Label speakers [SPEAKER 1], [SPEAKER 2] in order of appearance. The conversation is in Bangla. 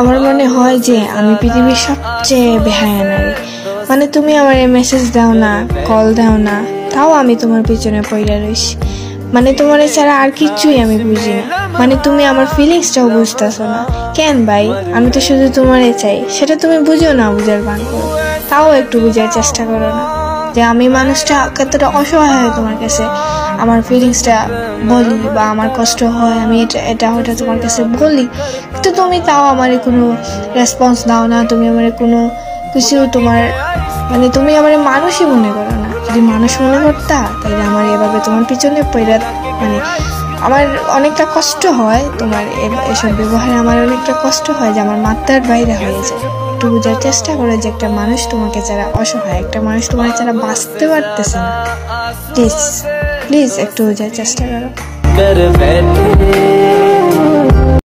[SPEAKER 1] আমার মনে হয় যে আমি পৃথিবীর সবচেয়ে বেহায়া নারী। মানে তুমি আমার মেসেজ দাও না, কল দাও না, তাও আমি তোমার পিছনে পড়ে রইছি। মানে তোমার ছাড়া আর কিছুই আমি বুঝি না। মানে তুমি আমার ফিলিংসটাও বুঝতেছো না কেন ভাই? আমি তো শুধু তোমারে চাই, সেটা তুমি বুঝো না, বুঝার ভান করো। তাও একটু বুঝার চেষ্টা করো না যে আমি মানুষটা কতটা অসহায় হয় তোমার কাছে। আমার ফিলিংসটা বলি বা আমার কষ্ট হয়, আমি এটা ওটা তোমার কাছে বলি, কিন্তু তুমি তাও আমার কোনো রেসপন্স দাও না। তুমি আমার কোনো কিছু তোমার মানে তুমি আমার মানুষই মনে করো না। যদি মানুষ মনে করতা তাহলে আমার এভাবে তোমার পিছনে পড়ে মানে আমার অনেকটা কষ্ট হয়। তোমার এসব ব্যবহারে আমার অনেকটা কষ্ট হয় যে আমার মাত্রার বাইরে হয়ে যায়। একটু বোঝার চেষ্টা করে যে একটা মানুষ তোমাকে ছাড়া অসহায়, একটা মানুষ তোমার ছাড়া বাঁচতে পারতেছে না। প্লিজ প্লিজ একটু বোঝার চেষ্টা করো।